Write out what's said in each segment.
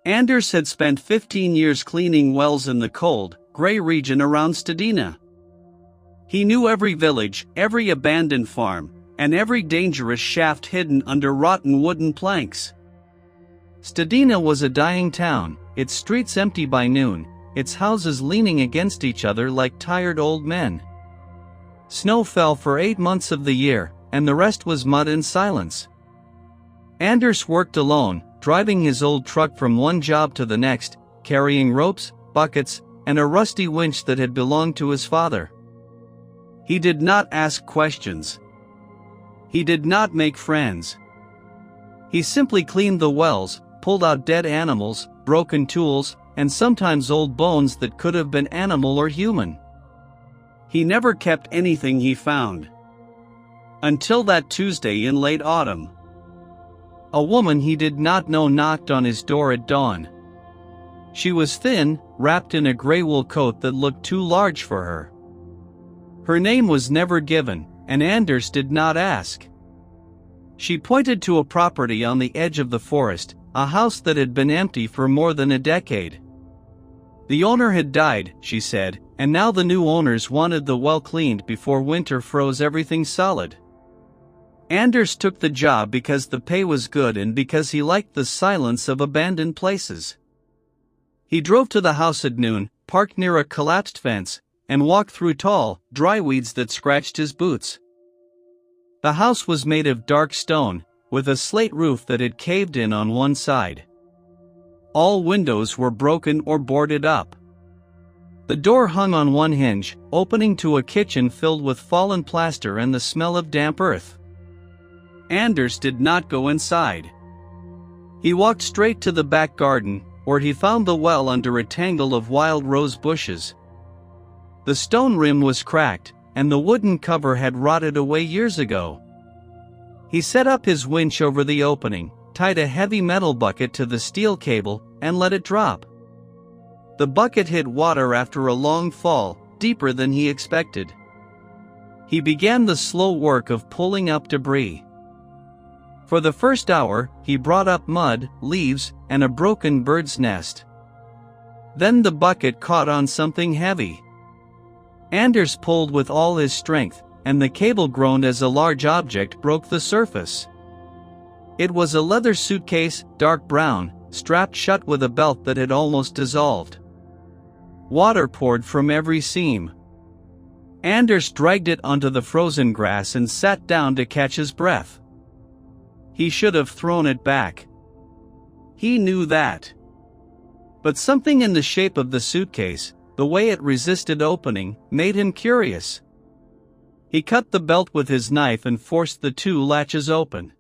Anders had spent 15 years cleaning wells in the cold, gray region around Studená. He knew every village, every abandoned farm, and every dangerous shaft hidden under rotten wooden planks. Studená was a dying town, its streets empty by noon, its houses leaning against each other like tired old men. Snow fell for 8 months of the year, and the rest was mud and silence. Anders worked alone, driving his old truck from one job to the next, carrying ropes, buckets, and a rusty winch that had belonged to his father. He did not ask questions. He did not make friends. He simply cleaned the wells, pulled out dead animals, broken tools, and sometimes old bones that could have been animal or human. He never kept anything he found. Until that Tuesday in late autumn. A woman he did not know knocked on his door at dawn. She was thin, wrapped in a gray wool coat that looked too large for her. Her name was never given, and Anders did not ask. She pointed to a property on the edge of the forest, a house that had been empty for more than a decade. The owner had died, she said, and now the new owners wanted the well cleaned before winter froze everything solid. Anders took the job because the pay was good and because he liked the silence of abandoned places. He drove to the house at noon, parked near a collapsed fence, and walked through tall, dry weeds that scratched his boots. The house was made of dark stone, with a slate roof that had caved in on one side. All windows were broken or boarded up. The door hung on one hinge, opening to a kitchen filled with fallen plaster and the smell of damp earth. Anders did not go inside. He walked straight to the back garden, where he found the well under a tangle of wild rose bushes. The stone rim was cracked, and the wooden cover had rotted away years ago. He set up his winch over the opening, tied a heavy metal bucket to the steel cable, and let it drop. The bucket hit water after a long fall, deeper than he expected. He began the slow work of pulling up debris. For the first hour, he brought up mud, leaves, and a broken bird's nest. Then the bucket caught on something heavy. Anders pulled with all his strength, and the cable groaned as a large object broke the surface. It was a leather suitcase, dark brown, strapped shut with a belt that had almost dissolved. Water poured from every seam. Anders dragged it onto the frozen grass and sat down to catch his breath. He should have thrown it back. He knew that. But something in the shape of the suitcase, the way it resisted opening, made him curious. He cut the belt with his knife and forced the two latches open.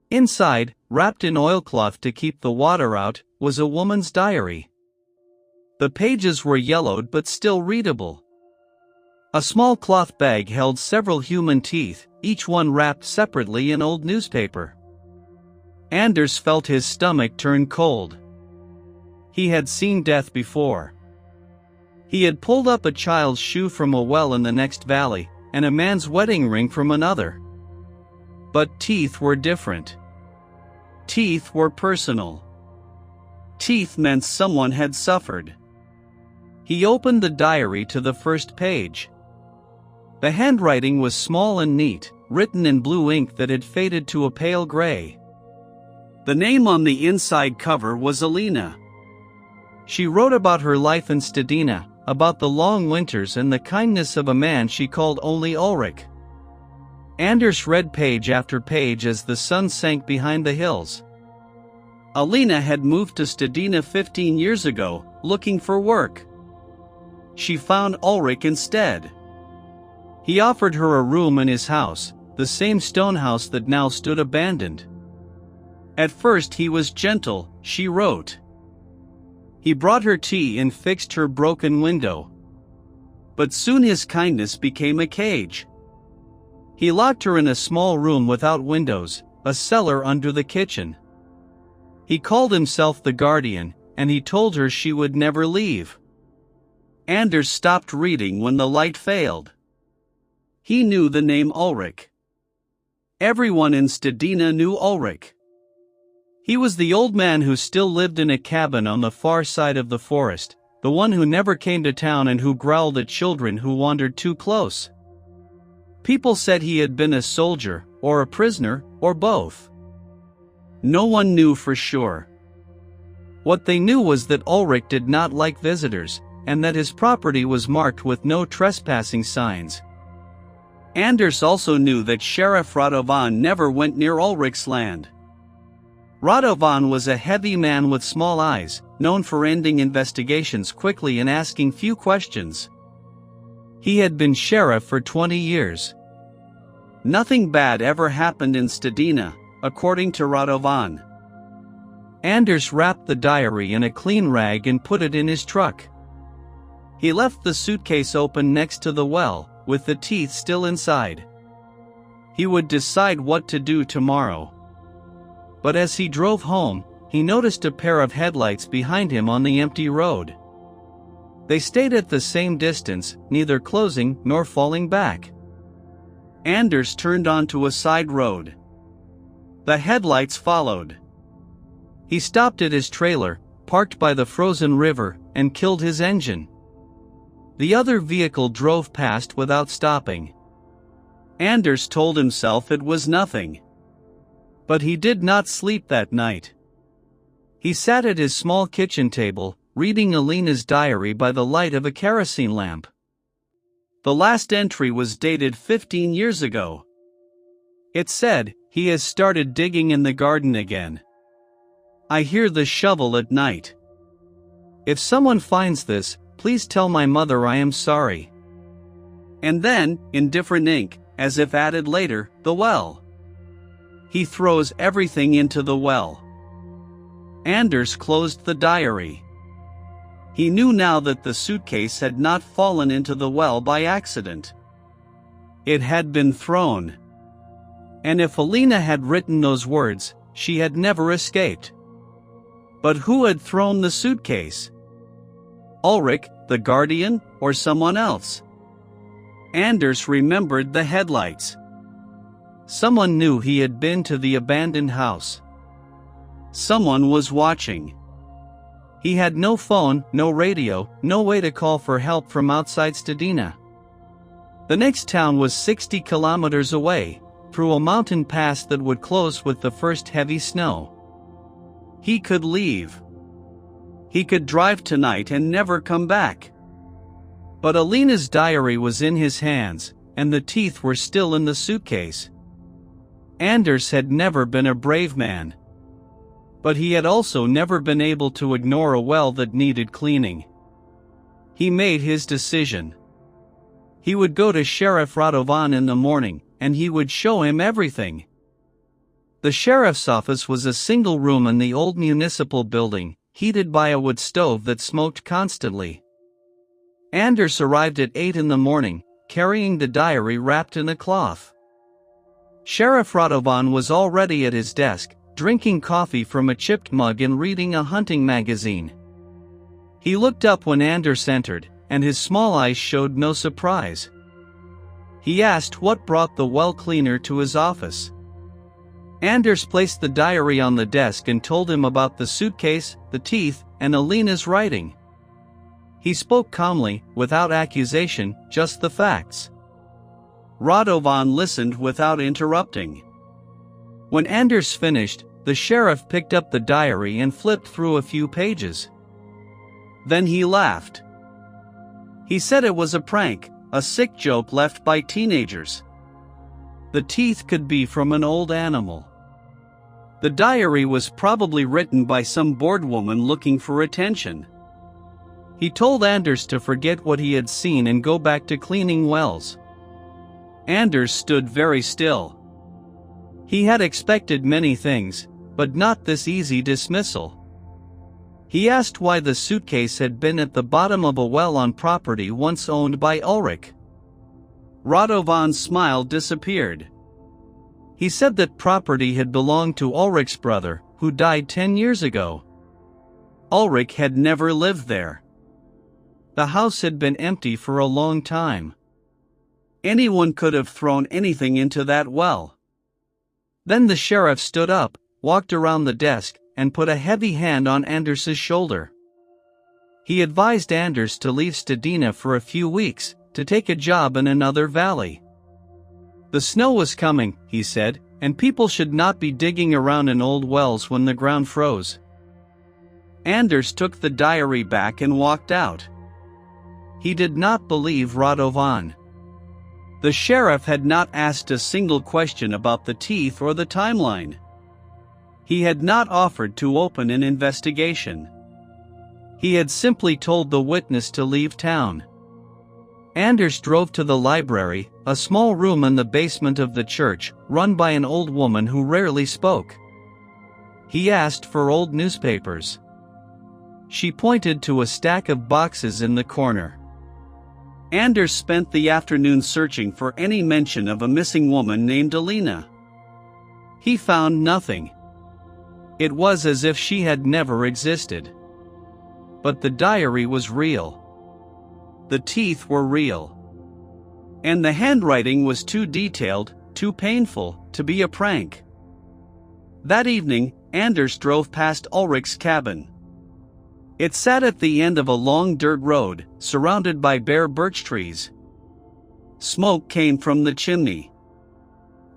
Inside, wrapped in oilcloth to keep the water out, was a woman's diary. The pages were yellowed but still readable. A small cloth bag held several human teeth, each one wrapped separately in old newspaper. Anders felt his stomach turn cold. He had seen death before. He had pulled up a child's shoe from a well in the next valley, and a man's wedding ring from another. But teeth were different. Teeth were personal. Teeth meant someone had suffered. He opened the diary to the first page. The handwriting was small and neat, written in blue ink that had faded to a pale gray. The name on the inside cover was Alina. She wrote about her life in Studená, about the long winters and the kindness of a man she called only Ulrich. Anders read page after page as the sun sank behind the hills. Alina had moved to Studená 15 years ago, looking for work. She found Ulrich instead. He offered her a room in his house, the same stone house that now stood abandoned. At first he was gentle, she wrote. He brought her tea and fixed her broken window. But soon his kindness became a cage. He locked her in a small room without windows, a cellar under the kitchen. He called himself the guardian, and he told her she would never leave. Anders stopped reading when the light failed. He knew the name Ulrich. Everyone in Studená knew Ulrich. He was the old man who still lived in a cabin on the far side of the forest, the one who never came to town and who growled at children who wandered too close. People said he had been a soldier, or a prisoner, or both. No one knew for sure. What they knew was that Ulrich did not like visitors, and that his property was marked with no trespassing signs. Anders also knew that Sheriff Radovan never went near Ulrich's land. Radovan was a heavy man with small eyes, known for ending investigations quickly and asking few questions. He had been sheriff for 20 years. Nothing bad ever happened in Studená, according to Radovan. Anders wrapped the diary in a clean rag and put it in his truck. He left the suitcase open next to the well, with the teeth still inside. He would decide what to do tomorrow. But as he drove home, he noticed a pair of headlights behind him on the empty road. They stayed at the same distance, neither closing nor falling back. Anders turned onto a side road. The headlights followed. He stopped at his trailer, parked by the frozen river, and killed his engine. The other vehicle drove past without stopping. Anders told himself it was nothing. But he did not sleep that night. He sat at his small kitchen table, reading Alina's diary by the light of a kerosene lamp. The last entry was dated 15 years ago. It said, "He has started digging in the garden again. I hear the shovel at night. If someone finds this, please tell my mother I am sorry." And then, in different ink, as if added later, "the well. He throws everything into the well." Anders closed the diary. He knew now that the suitcase had not fallen into the well by accident. It had been thrown. And if Alina had written those words, she had never escaped. But who had thrown the suitcase? Ulrich, the guardian, or someone else? Anders remembered the headlights. Someone knew he had been to the abandoned house. Someone was watching. He had no phone, no radio, no way to call for help from outside Studená. The next town was 60 kilometers away, through a mountain pass that would close with the first heavy snow. He could leave. He could drive tonight and never come back. But Alina's diary was in his hands, and the teeth were still in the suitcase. Anders had never been a brave man. But he had also never been able to ignore a well that needed cleaning. He made his decision. He would go to Sheriff Radovan in the morning, and he would show him everything. The sheriff's office was a single room in the old municipal building, heated by a wood stove that smoked constantly. Anders arrived at 8 in the morning, carrying the diary wrapped in a cloth. Sheriff Radovan was already at his desk, drinking coffee from a chipped mug and reading a hunting magazine. He looked up when Anders entered, and his small eyes showed no surprise. He asked what brought the well cleaner to his office. Anders placed the diary on the desk and told him about the suitcase, the teeth, and Alina's writing. He spoke calmly, without accusation, just the facts. Radovan listened without interrupting. When Anders finished, the sheriff picked up the diary and flipped through a few pages. Then he laughed. He said it was a prank, a sick joke left by teenagers. The teeth could be from an old animal. The diary was probably written by some bored woman looking for attention. He told Anders to forget what he had seen and go back to cleaning wells. Anders stood very still. He had expected many things, but not this easy dismissal. He asked why the suitcase had been at the bottom of a well on property once owned by Ulrich. Radovan's smile disappeared. He said that property had belonged to Ulrich's brother, who died 10 years ago. Ulrich had never lived there. The house had been empty for a long time. Anyone could have thrown anything into that well. Then the sheriff stood up, walked around the desk, and put a heavy hand on Anders's shoulder. He advised Anders to leave Studená for a few weeks, to take a job in another valley. The snow was coming, he said, and people should not be digging around in old wells when the ground froze. Anders took the diary back and walked out. He did not believe Radovan. The sheriff had not asked a single question about the teeth or the timeline. He had not offered to open an investigation. He had simply told the witness to leave town. Anders drove to the library, a small room in the basement of the church, run by an old woman who rarely spoke. He asked for old newspapers. She pointed to a stack of boxes in the corner. Anders spent the afternoon searching for any mention of a missing woman named Alina. He found nothing. It was as if she had never existed. But the diary was real. The teeth were real. And the handwriting was too detailed, too painful, to be a prank. That evening, Anders drove past Ulrich's cabin. It sat at the end of a long dirt road, surrounded by bare birch trees. Smoke came from the chimney.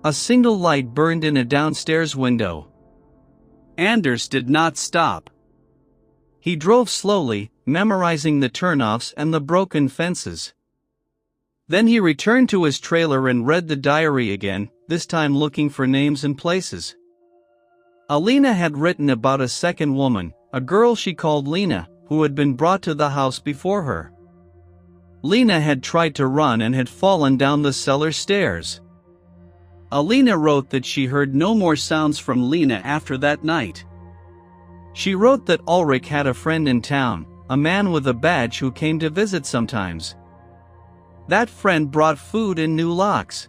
A single light burned in a downstairs window. Anders did not stop. He drove slowly, memorizing the turnoffs and the broken fences. Then he returned to his trailer and read the diary again, this time looking for names and places. Alina had written about a second woman, a girl she called Lena, who had been brought to the house before her. Lena had tried to run and had fallen down the cellar stairs. Alina wrote that she heard no more sounds from Lena after that night. She wrote that Ulrich had a friend in town, a man with a badge who came to visit sometimes. That friend brought food and new locks.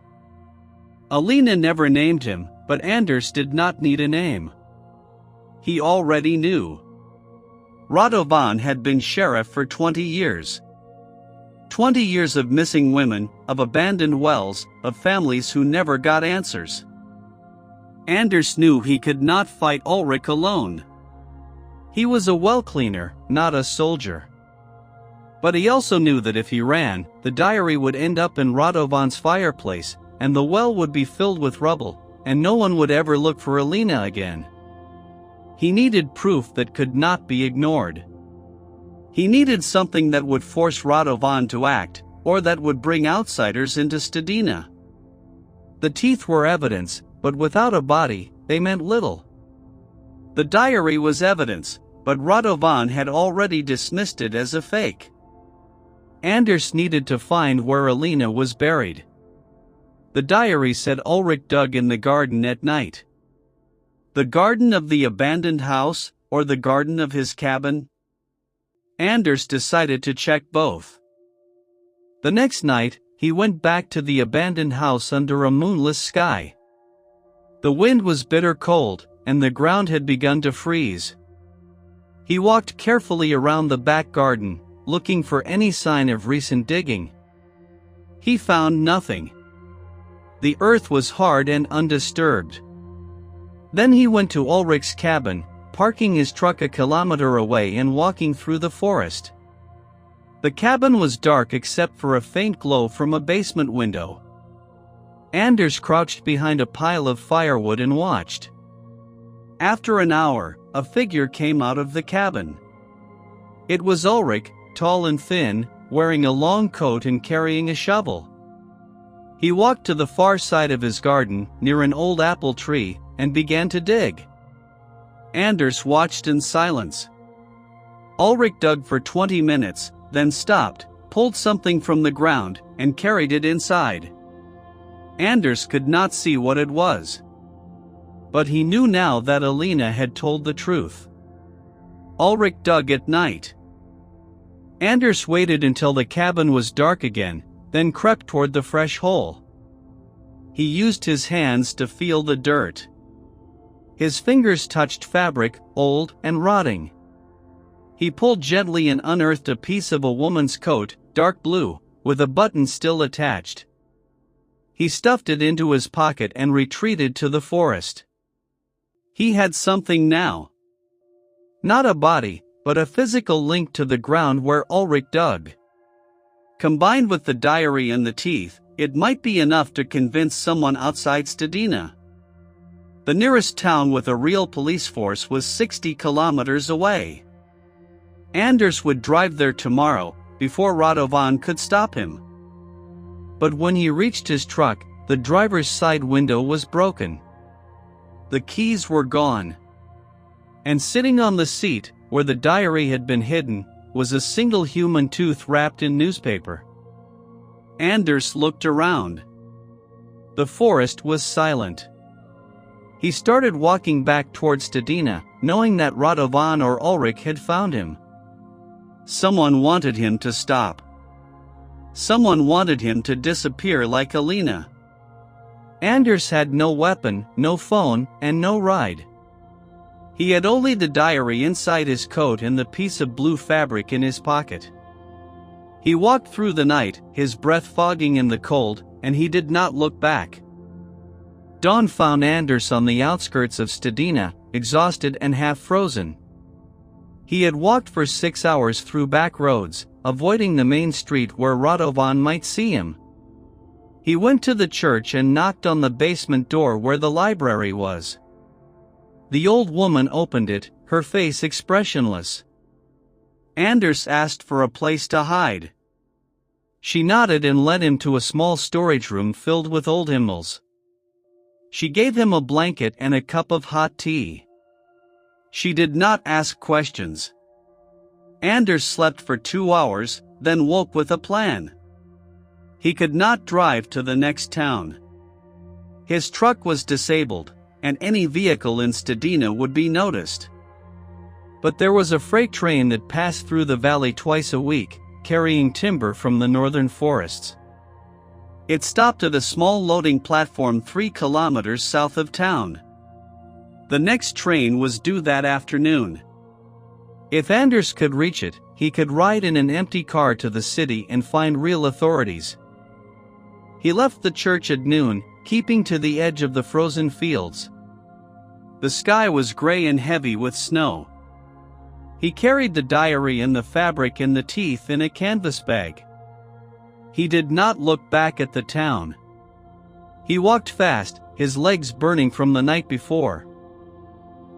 Alina never named him, but Anders did not need a name. He already knew. Radovan had been sheriff for 20 years. 20 years of missing women, of abandoned wells, of families who never got answers. Anders knew he could not fight Ulrich alone. He was a well cleaner, not a soldier. But he also knew that if he ran, the diary would end up in Radovan's fireplace, and the well would be filled with rubble, and no one would ever look for Alina again. He needed proof that could not be ignored. He needed something that would force Radovan to act, or that would bring outsiders into Studená. The teeth were evidence, but without a body, they meant little. The diary was evidence, but Radovan had already dismissed it as a fake. Anders needed to find where Alina was buried. The diary said Ulrich dug in the garden at night. The garden of the abandoned house, or the garden of his cabin? Anders decided to check both. The next night, he went back to the abandoned house under a moonless sky. The wind was bitter cold, and the ground had begun to freeze. He walked carefully around the back garden, looking for any sign of recent digging. He found nothing. The earth was hard and undisturbed. Then he went to Ulrich's cabin, parking his truck a kilometer away and walking through the forest. The cabin was dark except for a faint glow from a basement window. Anders crouched behind a pile of firewood and watched. After an hour, a figure came out of the cabin. It was Ulrich, tall and thin, wearing a long coat and carrying a shovel. He walked to the far side of his garden, near an old apple tree, and began to dig. Anders watched in silence. Ulrich dug for 20 minutes, then stopped, pulled something from the ground, and carried it inside. Anders could not see what it was. But he knew now that Alina had told the truth. Ulrich dug at night. Anders waited until the cabin was dark again, then crept toward the fresh hole. He used his hands to feel the dirt. His fingers touched fabric, old and rotting. He pulled gently and unearthed a piece of a woman's coat, dark blue, with a button still attached. He stuffed it into his pocket and retreated to the forest. He had something now. Not a body, but a physical link to the ground where Ulrich dug. Combined with the diary and the teeth, it might be enough to convince someone outside Studená. The nearest town with a real police force was 60 kilometers away. Anders would drive there tomorrow, before Radovan could stop him. But when he reached his truck, the driver's side window was broken. The keys were gone. And sitting on the seat, where the diary had been hidden, was a single human tooth wrapped in newspaper. Anders looked around. The forest was silent. He started walking back towards Studená, knowing that Radovan or Ulrich had found him. Someone wanted him to stop. Someone wanted him to disappear like Alina. Anders had no weapon, no phone, and no ride. He had only the diary inside his coat and the piece of blue fabric in his pocket. He walked through the night, his breath fogging in the cold, and he did not look back. Dawn found Anders on the outskirts of Studená, exhausted and half frozen. He had walked for 6 hours through back roads, avoiding the main street where Radovan might see him. He went to the church and knocked on the basement door where the library was. The old woman opened it, her face expressionless. Anders asked for a place to hide. She nodded and led him to a small storage room filled with old hymnals. She gave him a blanket and a cup of hot tea. She did not ask questions. Anders slept for 2 hours, then woke with a plan. He could not drive to the next town. His truck was disabled, and any vehicle in Studená would be noticed. But there was a freight train that passed through the valley twice a week, carrying timber from the northern forests. It stopped at a small loading platform 3 kilometers south of town. The next train was due that afternoon. If Anders could reach it, he could ride in an empty car to the city and find real authorities. He left the church at noon, keeping to the edge of the frozen fields. The sky was gray and heavy with snow. He carried the diary and the fabric and the teeth in a canvas bag. He did not look back at the town. He walked fast, his legs burning from the night before.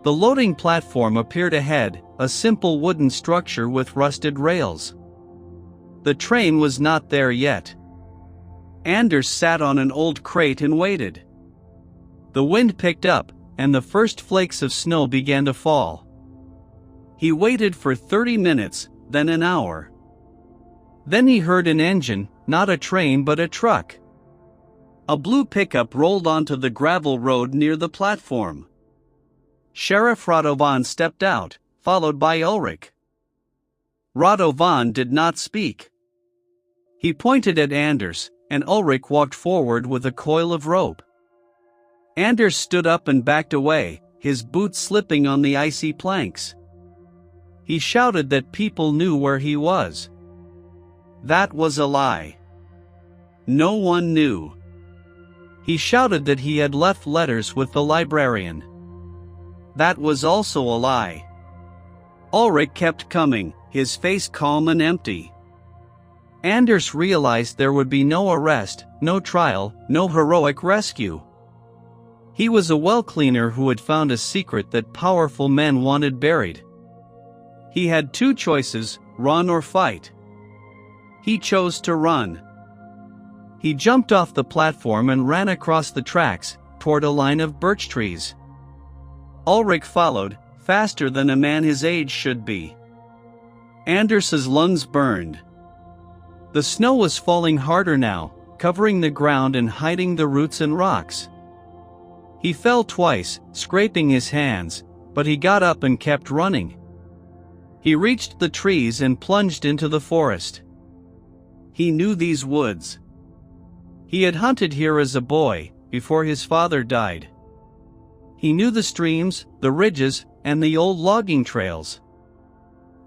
The loading platform appeared ahead, a simple wooden structure with rusted rails. The train was not there yet. Anders sat on an old crate and waited. The wind picked up, and the first flakes of snow began to fall. He waited for 30 minutes, then an hour. Then he heard an engine, not a train but a truck. A blue pickup rolled onto the gravel road near the platform. Sheriff Radovan stepped out, followed by Ulrich. Radovan did not speak. He pointed at Anders, and Ulrich walked forward with a coil of rope. Anders stood up and backed away, his boots slipping on the icy planks. He shouted that people knew where he was. That was a lie. No one knew. He shouted that he had left letters with the librarian. That was also a lie. Ulrich kept coming, his face calm and empty. Anders realized there would be no arrest, no trial, no heroic rescue. He was a well cleaner who had found a secret that powerful men wanted buried. He had 2 choices, run or fight. He chose to run. He jumped off the platform and ran across the tracks, toward a line of birch trees. Ulrich followed, faster than a man his age should be. Anders's lungs burned. The snow was falling harder now, covering the ground and hiding the roots and rocks. He fell twice, scraping his hands, but he got up and kept running. He reached the trees and plunged into the forest. He knew these woods. He had hunted here as a boy, before his father died. He knew the streams, the ridges, and the old logging trails.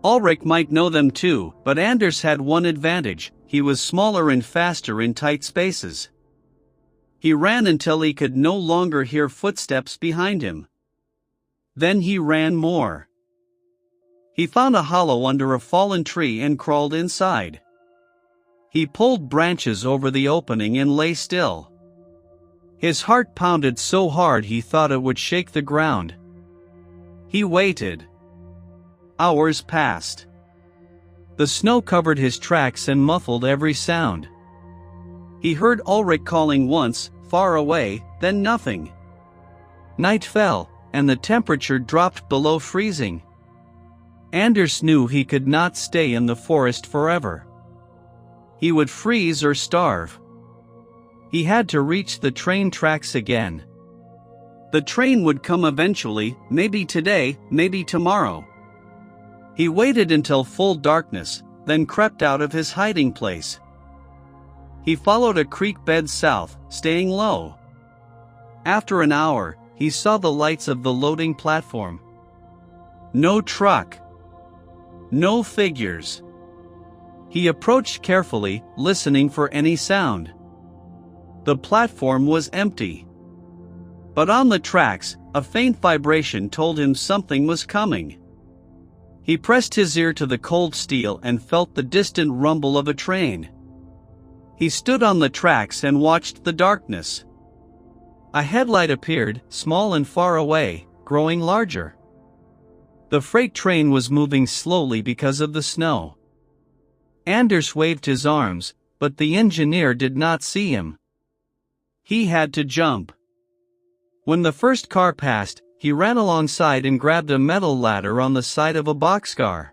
Ulrich might know them too, but Anders had one advantage: he was smaller and faster in tight spaces. He ran until he could no longer hear footsteps behind him. Then he ran more. He found a hollow under a fallen tree and crawled inside. He pulled branches over the opening and lay still. His heart pounded so hard he thought it would shake the ground. He waited. Hours passed. The snow covered his tracks and muffled every sound. He heard Ulrich calling once, far away, then nothing. Night fell, and the temperature dropped below freezing. Anders knew he could not stay in the forest forever. He would freeze or starve. He had to reach the train tracks again. The train would come eventually, maybe today, maybe tomorrow. He waited until full darkness, then crept out of his hiding place. He followed a creek bed south, staying low. After an hour, he saw the lights of the loading platform. No truck. No figures. He approached carefully, listening for any sound. The platform was empty. But on the tracks, a faint vibration told him something was coming. He pressed his ear to the cold steel and felt the distant rumble of a train. He stood on the tracks and watched the darkness. A headlight appeared, small and far away, growing larger. The freight train was moving slowly because of the snow. Anders waved his arms, but the engineer did not see him. He had to jump. When the first car passed, he ran alongside and grabbed a metal ladder on the side of a boxcar.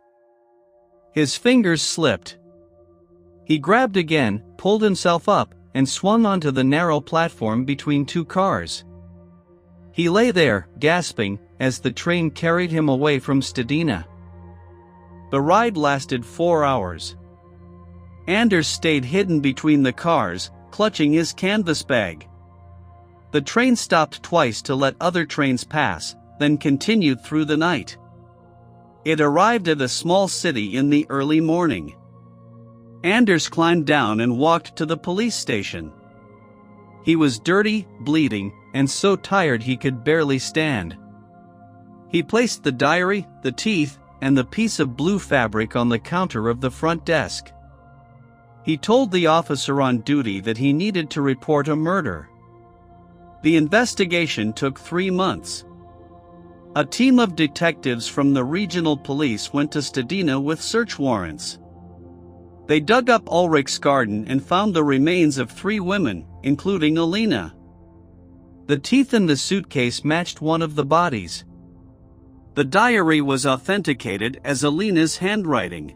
His fingers slipped. He grabbed again, pulled himself up, and swung onto the narrow platform between two cars. He lay there, gasping, as the train carried him away from Studená. The ride lasted 4 hours. Anders stayed hidden between the cars, clutching his canvas bag. The train stopped twice to let other trains pass, then continued through the night. It arrived at a small city in the early morning. Anders climbed down and walked to the police station. He was dirty, bleeding, and so tired he could barely stand. He placed the diary, the teeth, and the piece of blue fabric on the counter of the front desk. He told the officer on duty that he needed to report a murder. The investigation took 3 months. A team of detectives from the regional police went to Studená with search warrants. They dug up Ulrich's garden and found the remains of 3 women, including Alina. The teeth in the suitcase matched one of the bodies. The diary was authenticated as Alina's handwriting.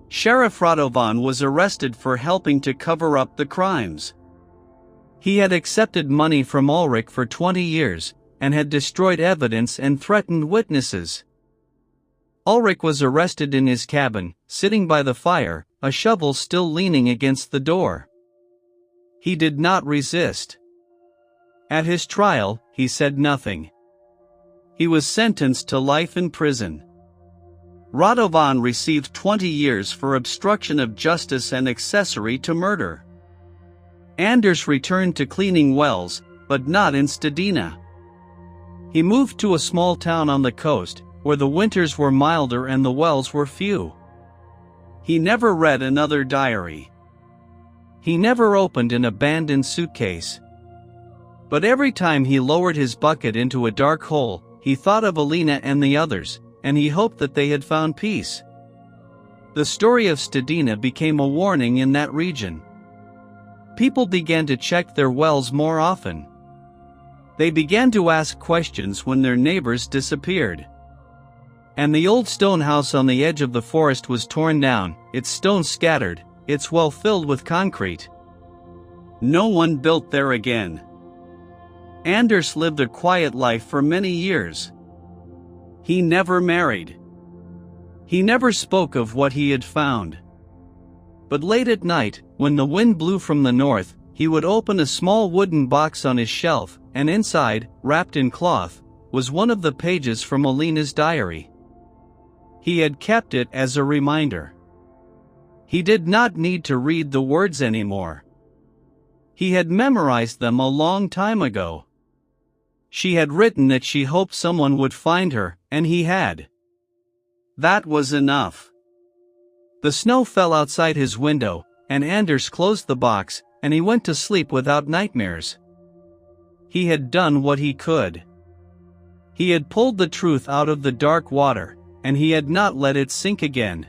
Sheriff Radovan was arrested for helping to cover up the crimes. He had accepted money from Ulrich for 20 years, and had destroyed evidence and threatened witnesses. Ulrich was arrested in his cabin, sitting by the fire, a shovel still leaning against the door. He did not resist. At his trial, he said nothing. He was sentenced to life in prison. Radovan received 20 years for obstruction of justice and accessory to murder. Anders returned to cleaning wells, but not in Studená. He moved to a small town on the coast, where the winters were milder and the wells were few. He never read another diary. He never opened an abandoned suitcase. But every time he lowered his bucket into a dark hole, he thought of Alina and the others, and he hoped that they had found peace. The story of Studená became a warning in that region. People began to check their wells more often. They began to ask questions when their neighbors disappeared. And the old stone house on the edge of the forest was torn down, its stones scattered, its well filled with concrete. No one built there again. Anders lived a quiet life for many years. He never married. He never spoke of what he had found. But late at night, when the wind blew from the north, he would open a small wooden box on his shelf, and inside, wrapped in cloth, was one of the pages from Alina's diary. He had kept it as a reminder. He did not need to read the words anymore. He had memorized them a long time ago. She had written that she hoped someone would find her, and he had. That was enough. The snow fell outside his window, and Anders closed the box, and he went to sleep without nightmares. He had done what he could. He had pulled the truth out of the dark water, and he had not let it sink again.